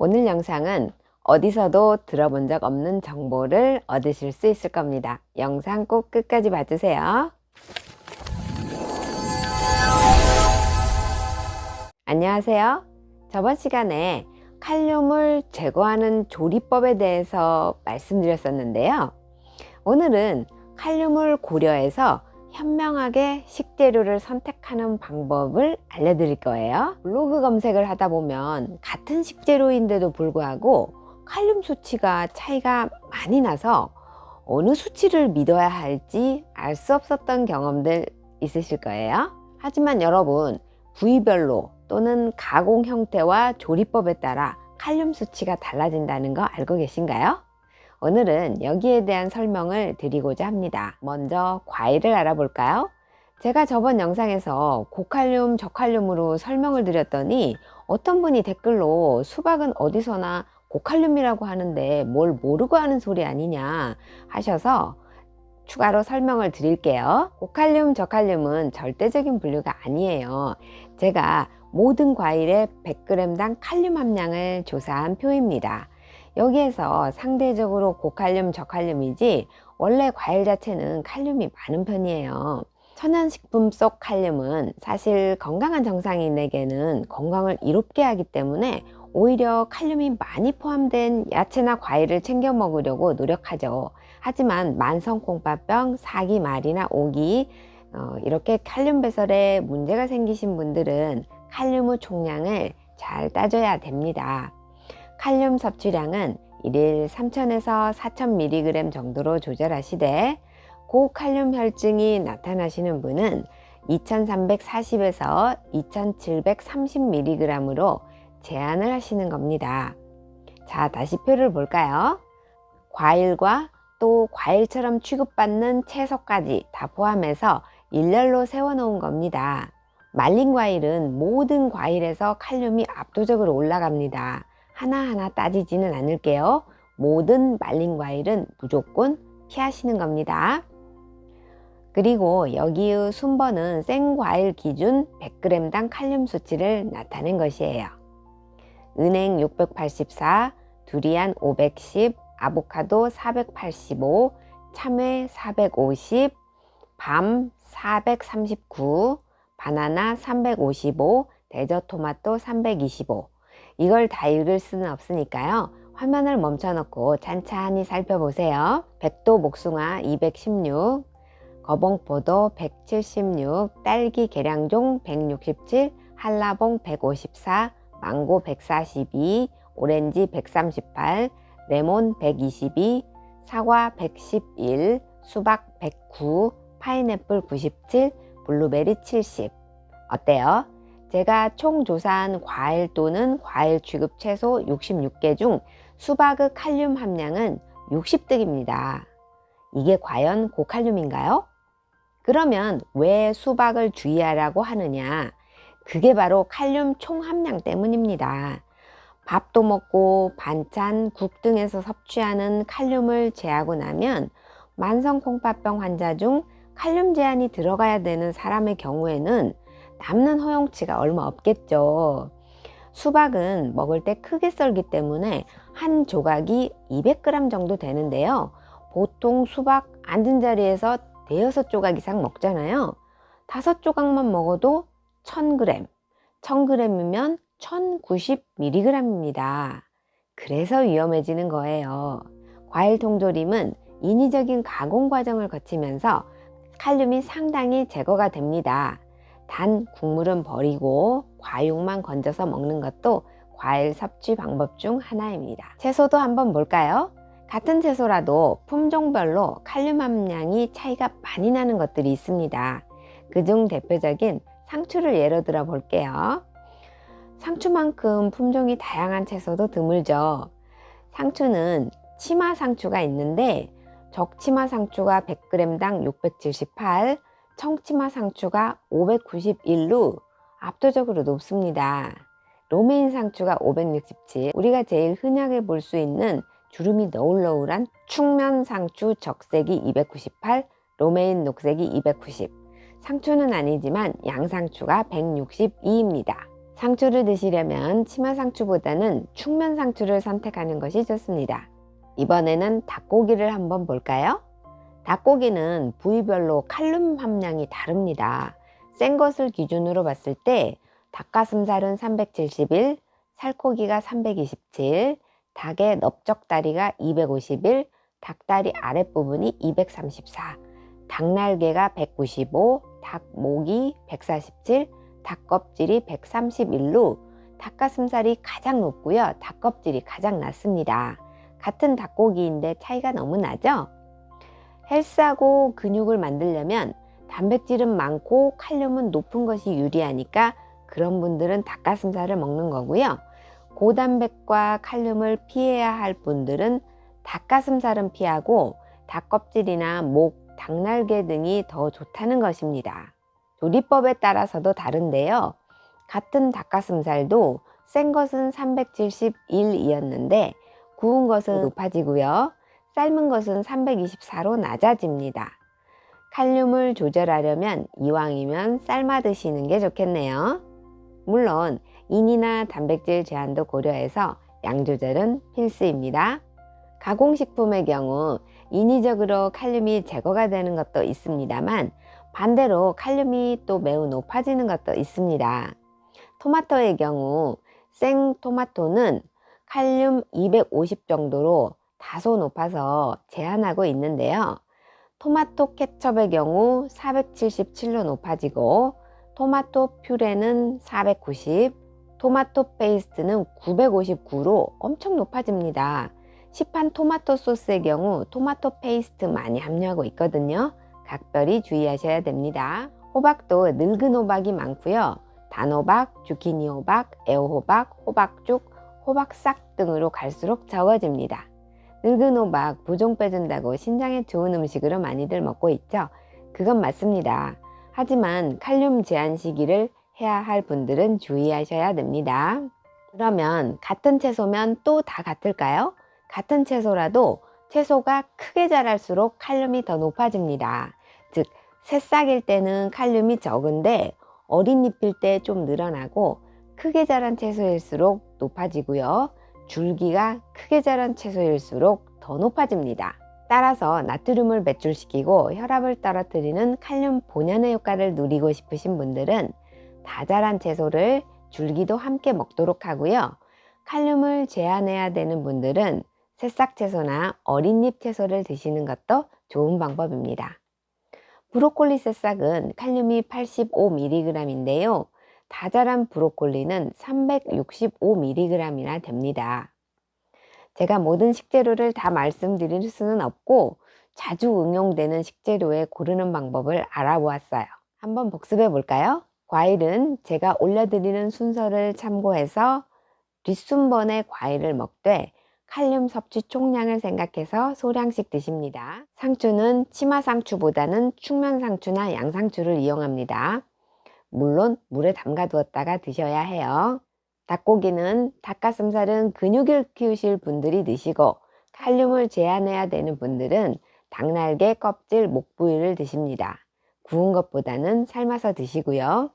오늘 영상은 어디서도 들어본 적 없는 정보를 얻으실 수 있을 겁니다. 영상 꼭 끝까지 봐주세요. 안녕하세요. 저번 시간에 칼륨을 제거하는 조리법에 대해서 말씀드렸었는데요. 오늘은 칼륨을 고려해서 현명하게 식재료를 선택하는 방법을 알려드릴 거예요. 블로그 검색을 하다 보면 같은 식재료인데도 불구하고 칼륨 수치가 차이가 많이 나서 어느 수치를 믿어야 할지 알 수 없었던 경험들 있으실 거예요. 하지만 여러분, 부위별로 또는 가공 형태와 조리법에 따라 칼륨 수치가 달라진다는 거 알고 계신가요? 오늘은 여기에 대한 설명을 드리고자 합니다. 먼저 과일을 알아볼까요? 제가 저번 영상에서 고칼륨, 저칼륨으로 설명을 드렸더니 어떤 분이 댓글로 수박은 어디서나 고칼륨이라고 하는데 뭘 모르고 하는 소리 아니냐 하셔서 추가로 설명을 드릴게요. 고칼륨, 저칼륨은 절대적인 분류가 아니에요. 제가 모든 과일의 100g당 칼륨 함량을 조사한 표입니다. 여기에서 상대적으로 고칼륨, 저칼륨이지 원래 과일 자체는 칼륨이 많은 편이에요. 천연식품 속 칼륨은 사실 건강한 정상인에게는 건강을 이롭게 하기 때문에 오히려 칼륨이 많이 포함된 야채나 과일을 챙겨 먹으려고 노력하죠. 하지만 만성콩팥병, 사기, 말이나 오기 이렇게 칼륨 배설에 문제가 생기신 분들은 칼륨의 총량을 잘 따져야 됩니다. 칼륨 섭취량은 일일 3000에서 4000mg 정도로 조절하시되 고칼륨 혈증이 나타나시는 분은 2340에서 2730mg으로 제한을 하시는 겁니다. 자, 다시 표를 볼까요? 과일과 또 과일처럼 취급받는 채소까지 다 포함해서 일렬로 세워놓은 겁니다. 말린 과일은 모든 과일에서 칼륨이 압도적으로 올라갑니다. 하나하나 따지지는 않을게요. 모든 말린 과일은 무조건 피하시는 겁니다. 그리고 여기의 순번은 생과일 기준 100g당 칼륨 수치를 나타낸 것이에요. 은행 684, 두리안 510, 아보카도 485, 참외 450, 밤 439, 바나나 355, 데저토마토 325. 이걸 다 읽을 수는 없으니까요. 화면을 멈춰놓고 찬찬히 살펴보세요. 백도 복숭아 216, 거봉포도 176, 딸기 계량종 167, 한라봉 154, 망고 142, 오렌지 138, 레몬 122, 사과 111, 수박 109, 파인애플 97, 블루베리 70. 어때요? 제가 총 조사한 과일 또는 과일 취급 채소 66개 중 수박의 칼륨 함량은 60득입니다. 이게 과연 고칼륨인가요? 그러면 왜 수박을 주의하라고 하느냐? 그게 바로 칼륨 총 함량 때문입니다. 밥도 먹고 반찬, 국 등에서 섭취하는 칼륨을 제하고 나면 만성콩팥병 환자 중 칼륨 제한이 들어가야 되는 사람의 경우에는 남는 허용치가 얼마 없겠죠. 수박은 먹을 때 크게 썰기 때문에 한 조각이 200g 정도 되는데요. 보통 수박 앉은 자리에서 대여섯 조각 이상 먹잖아요. 5조각만 먹어도 1000g, 1000g이면 1090mg입니다. 그래서 위험해지는 거예요. 과일 통조림은 인위적인 가공 과정을 거치면서 칼륨이 상당히 제거가 됩니다. 단 국물은 버리고 과육만 건져서 먹는 것도 과일 섭취 방법 중 하나입니다. 채소도 한번 볼까요? 같은 채소라도 품종별로 칼륨 함량이 차이가 많이 나는 것들이 있습니다. 그중 대표적인 상추를 예로 들어 볼게요. 상추만큼 품종이 다양한 채소도 드물죠. 상추는 치마 상추가 있는데 적치마 상추가 100g당 678, 청치마 상추가 591로 압도적으로 높습니다. 로메인 상추가 567, 우리가 제일 흔하게 볼 수 있는 주름이 너울너울한 축면 상추 적색이 298, 로메인 녹색이 290. 상추는 아니지만 양상추가 162입니다. 상추를 드시려면 치마 상추보다는 축면 상추를 선택하는 것이 좋습니다. 이번에는 닭고기를 한번 볼까요? 닭고기는 부위별로 칼륨 함량이 다릅니다. 센 것을 기준으로 봤을 때 닭가슴살은 371, 살코기가 327, 닭의 넓적다리가 251, 닭다리 아랫부분이 234, 닭날개가 195, 닭목이 147, 닭껍질이 131로 닭가슴살이 가장 높고요. 닭껍질이 가장 낮습니다. 같은 닭고기인데 차이가 너무 나죠? 헬스하고 근육을 만들려면 단백질은 많고 칼륨은 높은 것이 유리하니까 그런 분들은 닭가슴살을 먹는 거고요. 고단백과 칼륨을 피해야 할 분들은 닭가슴살은 피하고 닭껍질이나 목, 닭날개 등이 더 좋다는 것입니다. 조리법에 따라서도 다른데요. 같은 닭가슴살도 센 것은 371이었는데 구운 것은 높아지고요. 삶은 것은 324로 낮아집니다. 칼륨을 조절하려면 이왕이면 삶아 드시는 게 좋겠네요. 물론 인이나 단백질 제한도 고려해서 양 조절은 필수입니다. 가공식품의 경우 인위적으로 칼륨이 제거가 되는 것도 있습니다만 반대로 칼륨이 또 매우 높아지는 것도 있습니다. 토마토의 경우 생토마토는 칼륨 250 정도로 다소 높아서 제한하고 있는데요. 토마토 케첩의 경우 477로 높아지고 토마토 퓨레는 490, 토마토 페이스트는 959로 엄청 높아집니다. 시판 토마토 소스의 경우 토마토 페이스트 많이 함유하고 있거든요. 각별히 주의하셔야 됩니다. 호박도 늙은 호박이 많고요. 단호박, 주키니 호박, 애호박, 호박죽, 호박싹 등으로 갈수록 적어집니다. 늙은 호박 부종 빼준다고 신장에 좋은 음식으로 많이들 먹고 있죠. 그건 맞습니다. 하지만 칼륨 제한 시기를 해야 할 분들은 주의하셔야 됩니다. 그러면 같은 채소면 또 다 같을까요? 같은 채소라도 채소가 크게 자랄수록 칼륨이 더 높아집니다. 즉 새싹일 때는 칼륨이 적은데 어린 잎일 때 좀 늘어나고 크게 자란 채소일수록 높아지고요. 줄기가 크게 자란 채소일수록 더 높아집니다. 따라서 나트륨을 배출시키고 혈압을 떨어뜨리는 칼륨 본연의 효과를 누리고 싶으신 분들은 다 자란 채소를 줄기도 함께 먹도록 하고요. 칼륨을 제한해야 되는 분들은 새싹 채소나 어린 잎 채소를 드시는 것도 좋은 방법입니다. 브로콜리 새싹은 칼륨이 85mg인데요. 다 자란 브로콜리는 365mg이나 됩니다. 제가 모든 식재료를 다 말씀드릴 수는 없고 자주 응용되는 식재료에 고르는 방법을 알아보았어요. 한번 복습해 볼까요? 과일은 제가 올려드리는 순서를 참고해서 뒷순번에 과일을 먹되 칼륨 섭취 총량을 생각해서 소량씩 드십니다. 상추는 치마 상추보다는 축면 상추나 양상추를 이용합니다. 물론 물에 담가 두었다가 드셔야 해요. 닭고기는 닭가슴살은 근육을 키우실 분들이 드시고 칼륨을 제한해야 되는 분들은 닭날개, 껍질, 목 부위를 드십니다. 구운 것보다는 삶아서 드시고요.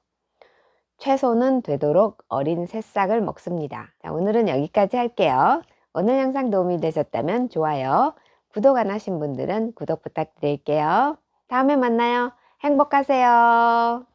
채소는 되도록 어린 새싹을 먹습니다. 자, 오늘은 여기까지 할게요. 오늘 영상 도움이 되셨다면 좋아요, 구독 안 하신 분들은 구독 부탁드릴게요. 다음에 만나요. 행복하세요.